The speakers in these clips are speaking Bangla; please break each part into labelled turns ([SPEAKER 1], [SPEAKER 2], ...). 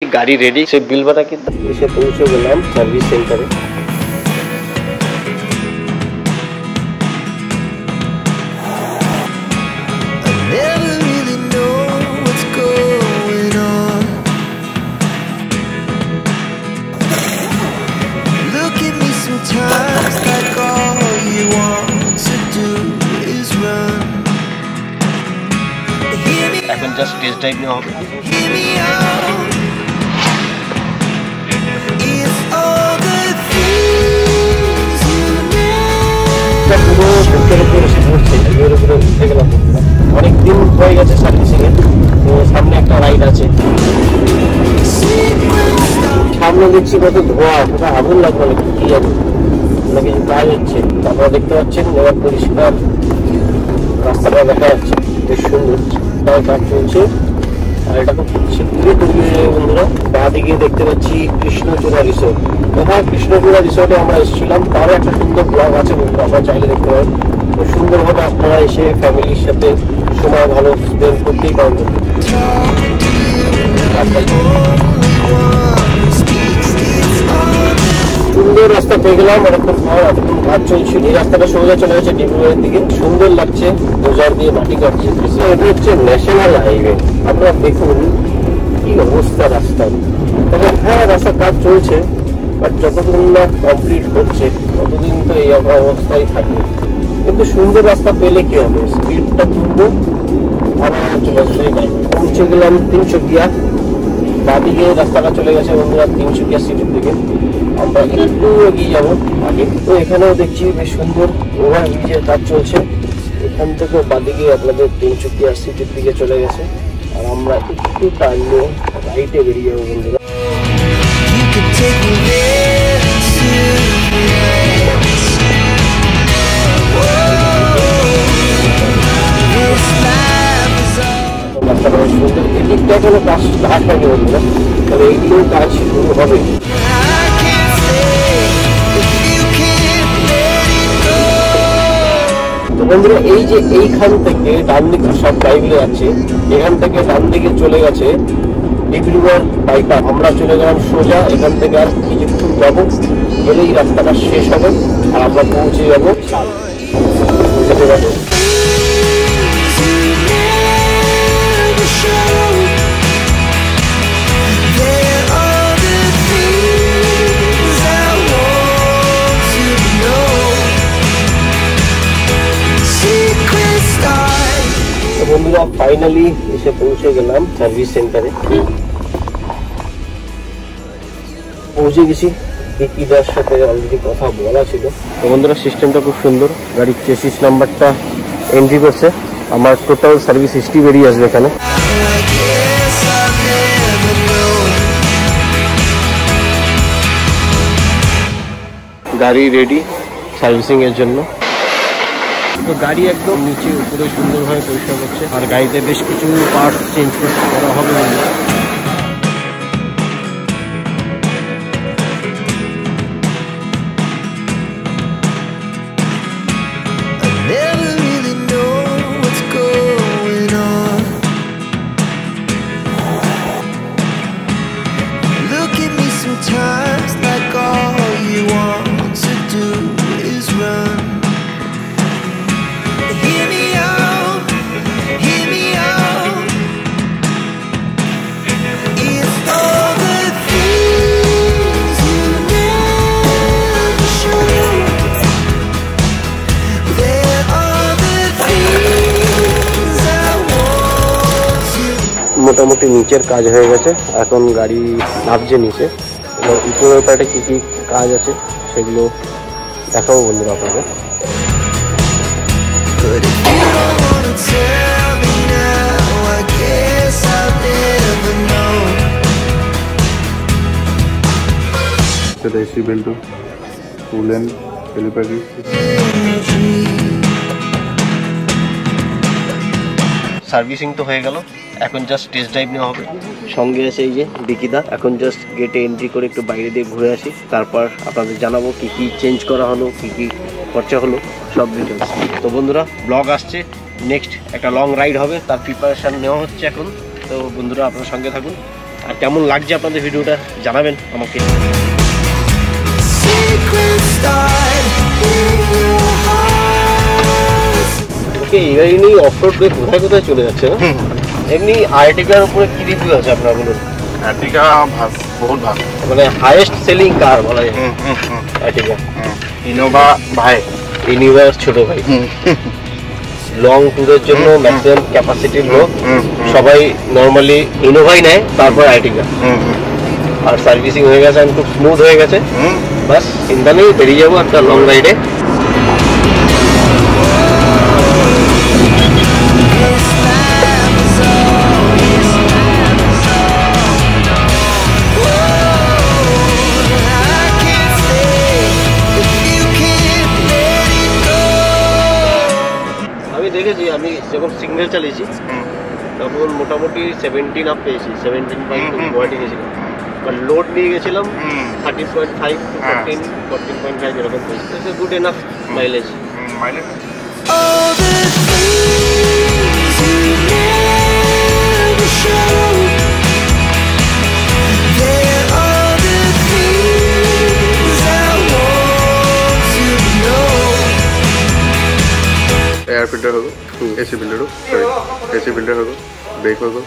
[SPEAKER 1] गाड़ी रेडी से बिल बता कितना इसे पहुंचे गलाम सर्विस सेंटर এখন জাস্ট টেস্ট ড্রাইভ নেওয়া হবে। অনেক দিন হয়ে গেছে সার্ভিসিং এ, তো সামনে একটা রাইড আছে, সামনে দেখছি কত ধোঁয়া, কোথা আগুন লাগবে নাকি কি জানি, নাকি কিছু কাজ হচ্ছে। আপনারা দেখতে পাচ্ছেন এবার পরিষ্কার রাস্তাটা দেখা যাচ্ছে, বেশ সুন্দর কাজ চলছে। আর এটা খুব শীঘ্রই তৈরি হয়ে যাবে বন্ধুরা। বাঁ দিকে দেখতে পাচ্ছি কৃষ্ণচূড়া রিসোর্ট। হ্যাঁ, কৃষ্ণচূড়া রিসোর্টে আমরা এসেছিলাম, তারও একটা সুন্দর ব্লগ আছে বন্ধুরা, আপনারা চাইলে দেখতে পারেন। তো সুন্দরভাবে আপনারা এসে ফ্যামিলির সাথে সময় ভালো স্পেন্ড করতেই পারবেন। সুন্দর রাস্তা পেয়ে গেলাম, অনেকক্ষণ পর এতক্ষণ কাজ চলছিল। এই রাস্তাটা সোজা চলে গেছে ডিব্রুগড়ের দিকে, সুন্দর লাগছে, ডোজার দিয়ে মাটি কাটছে। এটা হচ্ছে ন্যাশনাল হাইওয়ে, আপনারা দেখুন কি অবস্থা রাস্তার। তবে হ্যাঁ, রাস্তার কাজ চলছে, বাট যতদিন না কমপ্লিট হচ্ছে ততদিন তো এই অবস্থায় থাকবে। কিন্তু সুন্দর রাস্তা পেলে কি হবে, স্পিডটা তুলবো পৌঁছে গেলাম তিনচুকিয়া। বাদিকে রাস্তাটা চলে গেছে বন্ধুরা তিনচুকিয়া সিটির দিকে, আমরা একটু এগিয়ে যাবো আগে। তো এখানেও দেখছি বেশ সুন্দর ওভার ব্রিজের কাজ চলছে, এখান থেকে বাদিকে আপনাদের তিনচুকিয়া সিটির দিকে চলে গেছে। আর আমরা একটু টাইমে রাইটে বেরিয়ে যাবো বন্ধুরা। এদিকটা কোনো কাজ স্টার্ট হয়নি বন্ধুরা, তবে এইগুলোও কাজ শুরু হবে। তো বন্ধুরা এই যে এইখান থেকে ডান দিকে সব গাড়িগুলো আছে, এখান থেকে ডান দিকে চলে গেছে ডিব্রুগড় বাইপাস। আমরা চলে গেলাম সোজা, এখান থেকে আর কিছুক্ষণ যাবো, গেলেই রাস্তাটা শেষ হবে আর আমরা পৌঁছে যাবো যেতে পারবো। বন্ধুরা ফাইনালি এসে পৌঁছে গেলাম সার্ভিস সেন্টারে, পৌঁছে গেছি। বিকিদার সাথে অলরেডি কথা বলা ছিল। তো বন্ধুরা সিস্টেমটা খুব সুন্দর, গাড়ির চেসিস নাম্বারটা এন্ট্রি করছে, আমার টোটাল সার্ভিস হিস্ট্রি বেরিয়ে আসবে এখানে। গাড়ি রেডি সার্ভিসিং এর জন্য। তো গাড়ি একদম নিচে উপরে সুন্দরভাবে পরিষ্কার করছে, আর গাড়িতে বেশ কিছু পার্টস চেঞ্জ করা হবে। মোটামুটি নিচের কাজ হয়ে গেছে, এখন গাড়ি নামছে নিচে। এবার উপরের পার্টে কী কী কাজ আছে সেগুলো দেখাবো বন্ধুরা আপনাদের।
[SPEAKER 2] এসি বেল্ট, কুলেন, টেলিপ্যাথি।
[SPEAKER 1] সার্ভিসিং তো হয়ে গেল, এখন জাস্ট টেস্ট ড্রাইভ নেওয়া হবে। সঙ্গে আছে এই যে বিকিদা। এখন জাস্ট গেটে এন্ট্রি করে একটু বাইরে দিয়ে ঘুরে আসি, তারপর আপনাদের জানাবো কি কি চেঞ্জ করা হলো, কি কি খরচা হলো, সব ডিটেলস। তো বন্ধুরা ব্লগ আসছে, নেক্সট একটা লং রাইড হবে, তার প্রিপারেশান নেওয়া হচ্ছে এখন। তো বন্ধুরা আপনার সঙ্গে থাকুন। আর কেমন লাগছে আপনাদের ভিডিওটা জানাবেন আমাকে। ওকে, এবারে নিয়ে অফরোড ব্রেক কোথায় কোথায় চলে যাচ্ছে না? এমনি আর্টিকার উপরে কি রিভিউ আছে আপনার বলুন?
[SPEAKER 2] আর্টিকা বহুত ভালো,
[SPEAKER 1] মানে হাইয়েস্ট সেলিং কার বলা যায় আর্টিকা।
[SPEAKER 2] ইনোভা ভাই,
[SPEAKER 1] ইনোভার ছোট ভাই। লং ট্যুরের জন্য ম্যাক্সিমাম ক্যাপাসিটির লোক সবাই নর্মালি ইনোভাই নেয়, তারপর আর্টিকা। আর সার্ভিসিং হয়ে গেছে, খুব স্মুথ হয়ে গেছে, বাস চিন্তা নেই, বেরিয়ে যাবো একটা লং রাইডে। দেখেছি আমি যখন সিগন্যাল চালিয়েছি তখন মোটামুটি 17 আপ পেয়েছি, 17.2 ওয়াট গেছিলাম, বাট লোড নিয়ে গেছিলাম 13.5 to 14.5 এরকম পেয়েছি। Good enough mileage.
[SPEAKER 2] Air filter ಹೋಗು, ಎಸಿ ಫಿಲ್ಟರ್, ಎಸಿ ಫಿಲ್ಟರ್ ಹೋಗು, ব্রেক ಹೋಗು,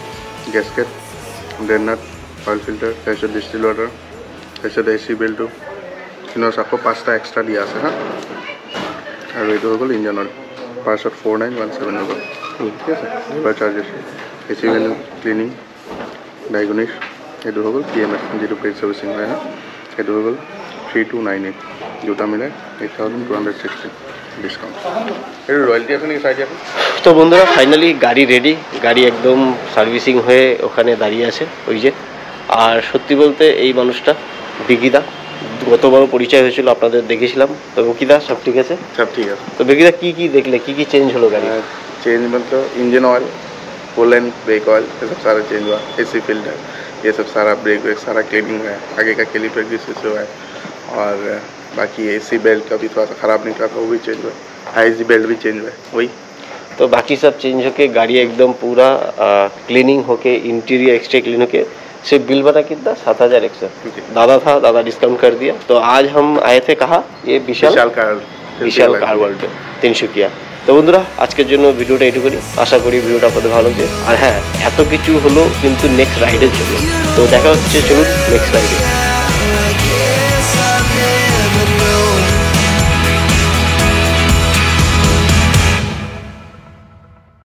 [SPEAKER 2] gasket, drain nut, oil filter, তাৰপিছত ডিষ্টিল ৱাটাৰ, তাৰপিছত এচি বেল্টটো, কিনছ আকৌ 5টা এক্সট্ৰা দিয়া আছে হা। আৰু এইটো হৈ গ'ল ইঞ্জিন অইল, পাৰ্চত 4917 হৈ গ'ল, ঠিক আছে। লেবাৰ চাৰ্জেছ, এচি ভেল ক্লিনিং, ডায়গনিছ, এইটো হৈ গ'ল PMS যিটো পেইড চাৰ্ভিচিং হয় হা, সেইটো হৈ গ'ল 3298, দুটা মিলাই 8260 ডিসকাউন্ট। এর রয়্যালটি আছে নাকি সাইডে আছে?
[SPEAKER 1] তো বন্ধুরা ফাইনালি গাড়ি রেডি, গাড়ি একদম সার্ভিসিং হয়ে ওখানে দাঁড়িয়ে আছে ওই যে। আর সত্যি বলতে এই মানুষটা বিকিদা, গতবারও পরিচয় হয়েছিল, আপনাদের দেখেছিলাম। তো বিকিদা সব ঠিক আছে?
[SPEAKER 2] সব ঠিক আছে।
[SPEAKER 1] তো বিকিদা কি কি দেখলে, কি কি চেঞ্জ হলো গাড়ি?
[SPEAKER 2] चेंज मतलब engine oil, full and brake oil, ये सब सारा चेंज हुआ। एसी फिल्टर, ये सब सारा ब्रेक वेक सारा क्लीनिंग हुआ है, आगे का कैलिपर भी स्विच हुआ है, और बाकी एसी बेल्ट का भी थोड़ा सा ख़राब निकला था, वो भी चेंज हुआ है, आईसी बेल्ट भी चेंज हुआ है वही।
[SPEAKER 1] तो बाकी सब चेंज होके गाड़ी एकदम पूरा क्लीनिंग होके, इंटीरियर एक्स्ट्रा क्लीन होके, सिर्फ बिल बता कितना 7100। दादा था, दादा डिस्काउंट कर दिया। तो आज हम आए थे कहाँ? ये विशाल कार वर्ल्ड তিনসুকিয়া। তো বন্ধুরা আজকের জন্য ভিডিওটা এইটুকুই, আশা করি ভিডিওটা আপনাদের ভালো লাগছে। আর হ্যাঁ, এত কিছু হলো কিন্তু নেক্সট রাইডের জন্য। তো দেখা হচ্ছে, চলুন নেক্সট রাইডে।